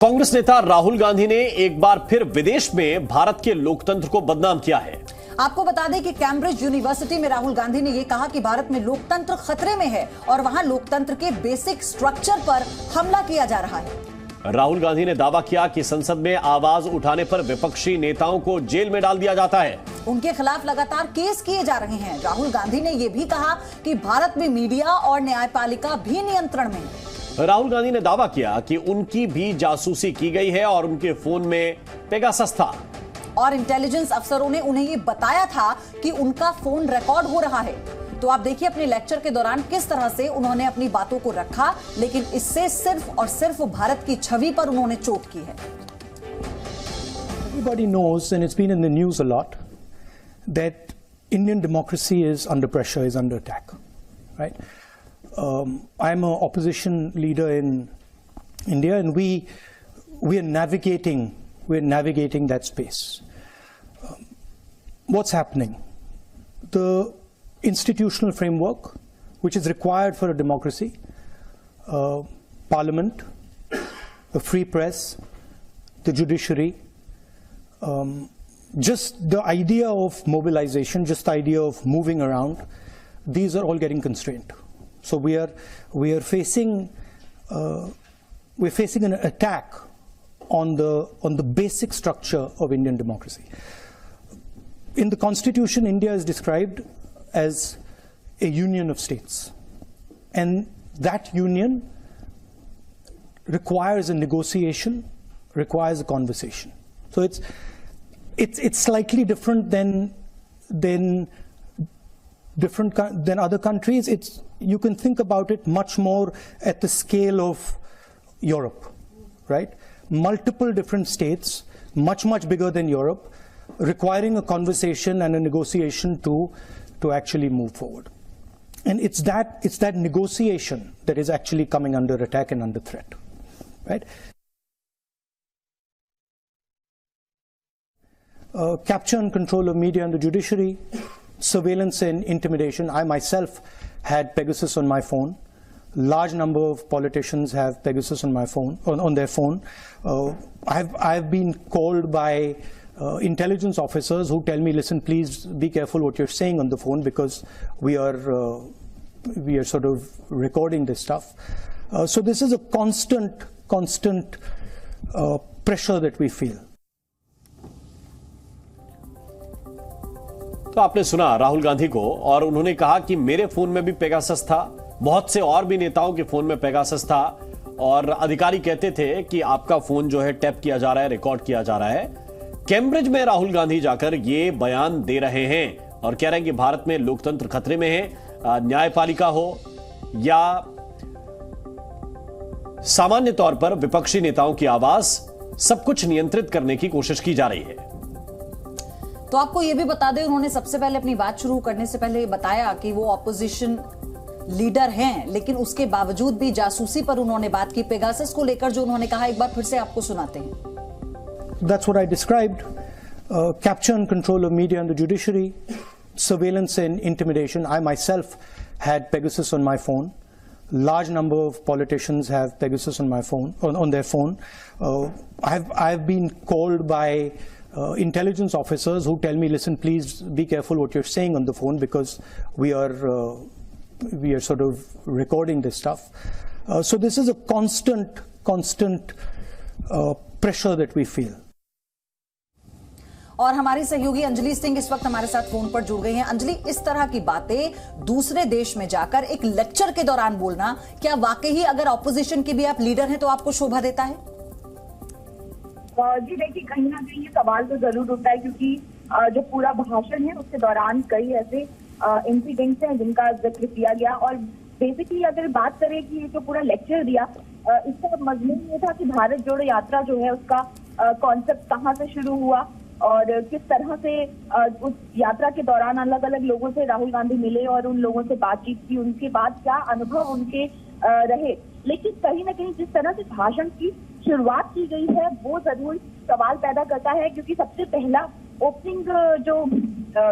कांग्रेस नेता राहुल गांधी ने एक बार फिर विदेश में भारत के लोकतंत्र को बदनाम किया है। आपको बता दें कि कैम्ब्रिज यूनिवर्सिटी में राहुल गांधी ने यह कहा कि भारत में लोकतंत्र खतरे में है और वहां लोकतंत्र के बेसिक स्ट्रक्चर पर हमला किया जा रहा है। राहुल गांधी ने दावा किया कि संसद में आवाज उठाने पर विपक्षी नेताओं को जेल में डाल दिया जाता है। उनके खिलाफ लगातार केस किए जा रहे हैं। राहुल गांधी ने यह भी कहा कि भारत में मीडिया और न्यायपालिका भी नियंत्रण में है। राहुल गांधी ने दावा किया कि उनकी भी जासूसी की गई है और उनके फोन में पेगासस था और इंटेलिजेंस अफसरों ने उन्हें यह बताया था कि उनका फोन रिकॉर्ड हो रहा है। तो आप देखिए अपने लेक्चर के दौरान किस तरह से उन्होंने अपनी बातों को रखा, लेकिन इससे सिर्फ और सिर्फ भारत की छवि पर उन्होंने चोट की है। Everybody knows, and it's been in the news a lot, that Indian democracy is under pressure, is under attack, right? I'm an opposition leader in India, and we're navigating that space. What's happening? The institutional framework, which is required for a democracy, parliament, a free press, the judiciary, just the idea of mobilization, just the idea of moving around, these are all getting constrained. So we are facing an attack on the basic structure of Indian democracy. In the Constitution, India is described as a union of states, and that union requires a negotiation, requires a conversation. So it's slightly different than other countries. You can think about it much more at the scale of Europe, right? Multiple different states, much bigger than Europe, requiring a conversation and a negotiation to actually move forward. And it's that negotiation that is actually coming under attack and under threat, right? Capture and control of media and the judiciary, surveillance and intimidation. I myself had Pegasus on my phone. Large number of politicians have Pegasus on my phone, on their phone. I've been called by intelligence officers who tell me, listen, please be careful what you're saying on the phone, because we are sort of recording this stuff. So this is a constant pressure that we feel. तो आपने सुना राहुल गांधी को, और उन्होंने कहा कि मेरे phone में भी पेगासस था, बहुत से और भी नेताओं के फोन में पेगासस था, और अधिकारी कहते थे कि आपका फोन जो है टैप किया जा रहा है, रिकॉर्ड किया जा रहा है। कैम्ब्रिज में राहुल गांधी जाकर ये बयान दे रहे हैं और कह रहे हैं कि भारत में लोकतंत्र खतरे में है। न्यायपालिका हो या सामान्य तौर पर विपक्षी नेताओं की आवाज, सब कुछ नियंत्रित करने की कोशिश की जा रही है। तो आपको यह भी बता दें, उन्होंने सबसे पहले अपनी बात शुरू करने से पहले बताया कि वो ऑपोजिशन लीडर हैं, लेकिन उसके बावजूद भी जासूसी पर उन्होंने बात की। पेगासस को लेकर जो उन्होंने कहा, एक बार फिर से आपको सुनाते हैं। That's what I described. Capture and control of media and the judiciary, surveillance and intimidation. I myself had Pegasus on my phone. Large number of politicians have Pegasus on my phone, on their phone. I've been called by intelligence officers who tell me, listen, please be careful what you're saying on the phone, because we are sort of recording this stuff. So this is a constant pressure that we feel. और हमारी सहयोगी अंजलि सिंह इस वक्त हमारे साथ phone पर जुड़ गई हैं। अंजलि, इस तरह की बातें दूसरे देश में जाकर एक लेक्चर के दौरान बोलना, क्या वाकई ही अगर ऑपोजिशन के भी आप लीडर हैं तो आपको शोभा देता है? जी देखिए, कहीं ना कहीं ये सवाल तो जरूर उठता है, क्योंकि जो पूरा भाषण है उसके दौरान कई ऐसे इंसिडेंट्स हैं जिनका जिक्र किया गया। और बेसिकली अगर बात करें कि ये जो पूरा लेक्चर दिया, इसका मजमून ये था कि भारत जोड़ो यात्रा जो है उसका कॉन्सेप्ट कहाँ से शुरू हुआ और किस तरह से उस यात्रा के दौरान अलग अलग लोगों से राहुल गांधी मिले और उन लोगों से बातचीत की, उनके बाद क्या अनुभव उनके रहे। लेकिन कहीं ना कहीं जिस तरह से भाषण की शुरुआत की गई है वो जरूर सवाल पैदा करता है, क्योंकि सबसे पहला ओपनिंग जो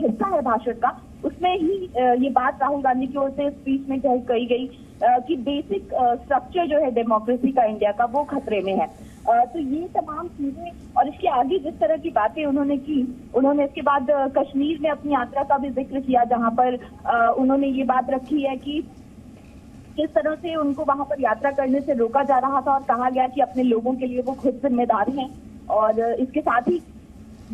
हिस्सा है भाषण का, उसमें ही ये बात राहुल गांधी की ओर से स्पीच में कही गई कि बेसिक स्ट्रक्चर जो है डेमोक्रेसी का इंडिया का, वो खतरे में है। तो ये तमाम चीजें और इसके आगे जिस तरह की बातें उन्होंने की, उन्होंने इसके बाद कश्मीर में अपनी यात्रा का भी जिक्र किया, जहां पर उन्होंने ये बात रखी है कि किस तरह से उनको वहां पर यात्रा करने से रोका जा रहा था और कहा गया कि अपने लोगों के लिए वो खुद जिम्मेदार हैं। और इसके साथ ही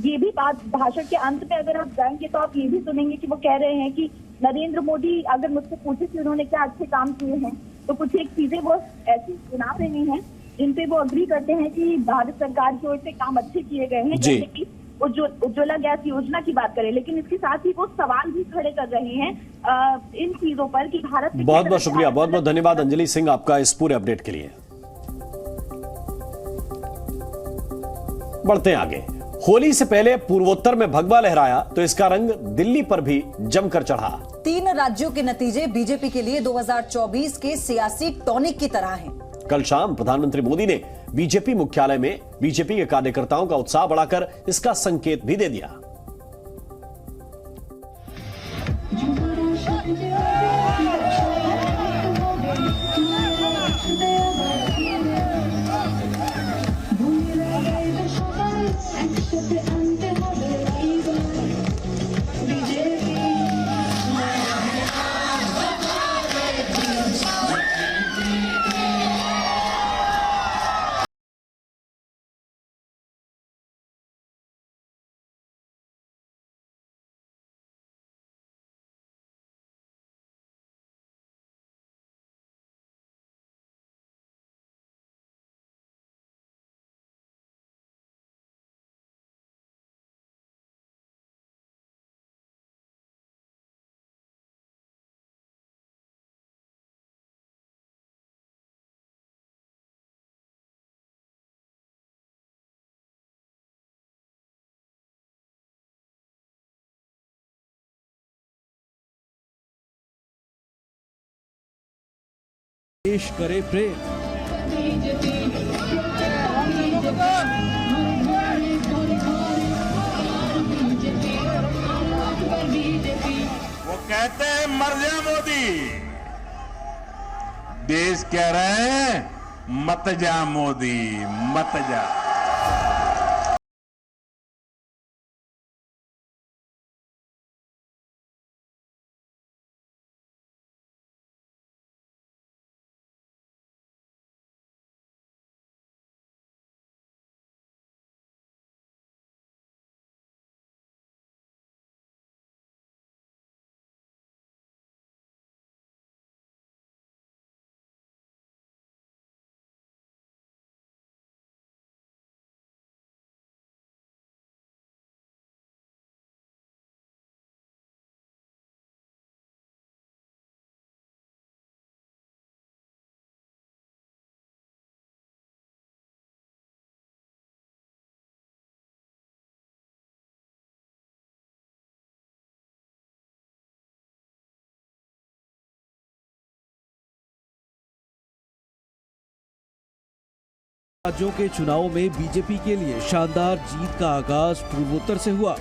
ये भी बात भाषण के अंत में अगर आप जाएंगे तो आप ये भी सुनेंगे कि वो कह रहे हैं कि नरेंद्र मोदी अगर मुझसे पूछे कि उन्होंने क्या अच्छे काम किए हैं तो कुछ एक चीजें वो ऐसी सुना रहे हैं जिन पे वो अग्री करते हैं कि भारत सरकार की ओर से काम अच्छे किए गए हैं, जैसे कि उज्ज्वला गैस योजना की बात करें। लेकिन इसके साथ ही वो सवाल भी खड़े कर रहे हैं इन चीजों पर कि भारत। बहुत बहुत शुक्रिया, बहुत बहुत धन्यवाद अंजलि सिंह आपका इस पूरे अपडेट के लिए। बढ़ते हैं आगे। होली से पहले पूर्वोत्तर में भगवा लहराया तो इसका रंग दिल्ली पर भी जमकर चढ़ा। 3 राज्यों के नतीजे बीजेपी के लिए 2024 के सियासी टॉनिक की तरह हैं। कल शाम प्रधानमंत्री मोदी ने बीजेपी मुख्यालय में बीजेपी के कार्यकर्ताओं का उत्साह बढ़ाकर इसका संकेत भी दे दिया। देश करे प्रेम। वो कहते हैं मर जा मोदी, देश कह रहे हैं मत जा मोदी, मत जा। राज्यों के चुनावों में बीजेपी के लिए शानदार जीत का आगाज पूर्वोत्तर से हुआ।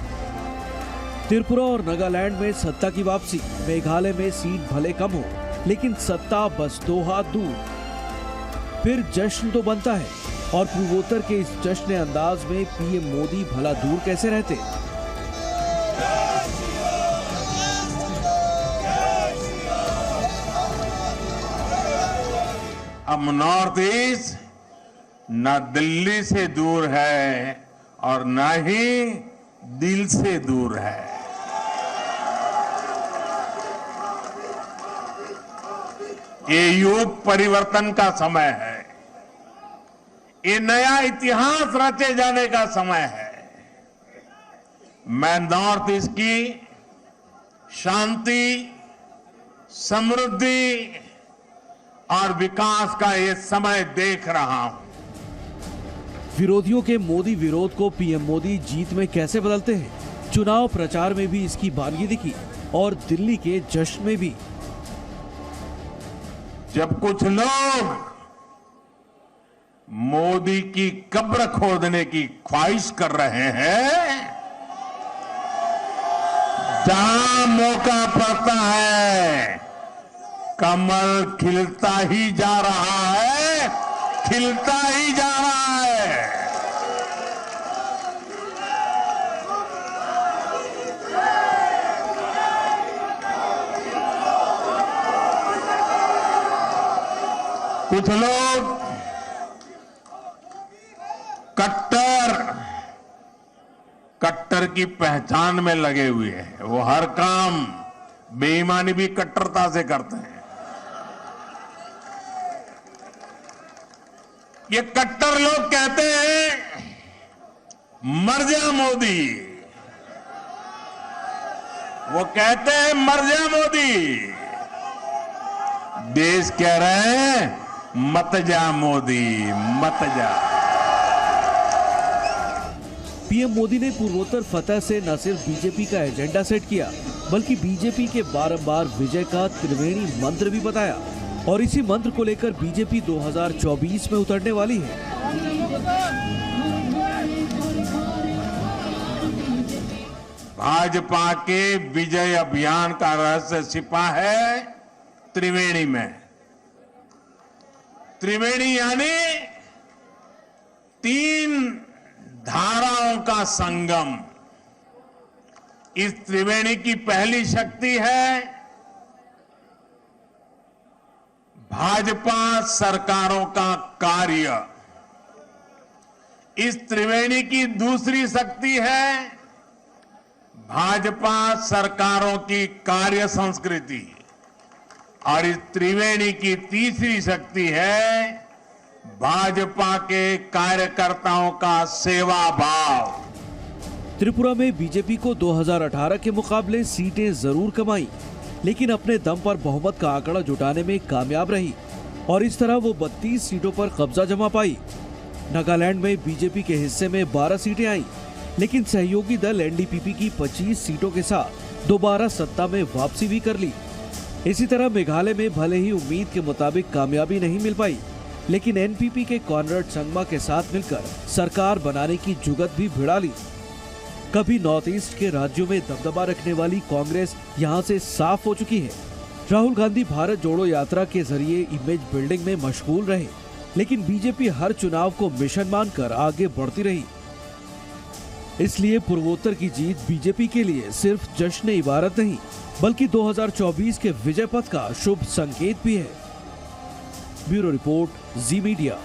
त्रिपुरा और नागालैंड में सत्ता की वापसी, मेघालय में सीट भले कम हो लेकिन सत्ता बस 2 हाथ दूर। फिर जश्न तो बनता है और पूर्वोत्तर के इस जश्न अंदाज में पीएम मोदी भला दूर कैसे रहते। अब नॉर्थ ईस्ट न दिल्ली से दूर है और न ही दिल से दूर है। ये युग परिवर्तन का समय है, ये नया इतिहास रचे जाने का समय है। मैं नॉर्थ ईस्ट की शांति, समृद्धि और विकास का ये समय देख रहा हूं। विरोधियों के मोदी विरोध को पीएम मोदी जीत में कैसे बदलते हैं। चुनाव प्रचार में भी इसकी बानगी दिखी और दिल्ली के जश्न में भी। जब कुछ लोग मोदी की कब्र खोदने की ख्वाहिश कर रहे हैं, जहां मौका पड़ता है कमल खिलता ही जा रहा है, खिलता ही जा रहा है। कुछ लोग कट्टर की पहचान में लगे हुए हैं। वो हर काम बेईमानी भी कट्टरता से करते हैं। ये कट्टर लोग कहते हैं मर जा मोदी, वो कहते हैं मर जा मोदी। देश कह रहे हैं मत जा मोदी, मत जा। पीएम मोदी ने पूर्वोत्तर फतह से न सिर्फ बीजेपी का एजेंडा सेट किया, बल्कि बीजेपी के बारंबार विजय का त्रिवेणी मंत्र भी बताया। और इसी मंत्र को लेकर बीजेपी 2024 में उतरने वाली है। भाजपा के विजय अभियान का रहस्य छिपा है त्रिवेणी में। त्रिवेणी यानी 3 धाराओं का संगम। इस त्रिवेणी की पहली शक्ति है भाजपा सरकारों का कार्य। इस त्रिवेणी की दूसरी शक्ति है भाजपा सरकारों की कार्य संस्कृति। और इस त्रिवेणी की तीसरी शक्ति है भाजपा के कार्यकर्ताओं का सेवा भाव। त्रिपुरा में बीजेपी को 2018 के मुकाबले सीटें जरूर कमाई, लेकिन अपने दम पर बहुमत का आंकड़ा जुटाने में कामयाब रही और इस तरह वो 32 सीटों पर कब्जा जमा पाई। नागालैंड में बीजेपी के हिस्से में 12 सीटें आईं, लेकिन सहयोगी दल एनडीपीपी की 25 सीटों के साथ दोबारा सत्ता में वापसी भी कर ली। इसी तरह मेघालय में भले ही उम्मीद के मुताबिक कामयाबी नहीं मिल पाई, लेकिन एनपीपी के कॉनराड संगमा के साथ मिलकर सरकार बनाने की जुगत भी भिड़ा ली। कभी नॉर्थ ईस्ट के राज्यों में दबदबा रखने वाली कांग्रेस यहां से साफ हो चुकी है। राहुल गांधी भारत जोड़ो यात्रा के जरिए इमेज बिल्डिंग में मशगूल रहे, लेकिन बीजेपी हर चुनाव को मिशन मानकर आगे बढ़ती रही। इसलिए पूर्वोत्तर की जीत बीजेपी के लिए सिर्फ जश्न इबारत नहीं, बल्कि 2024 के विजय पथ का शुभ संकेत भी है। ब्यूरो रिपोर्ट, जी मीडिया।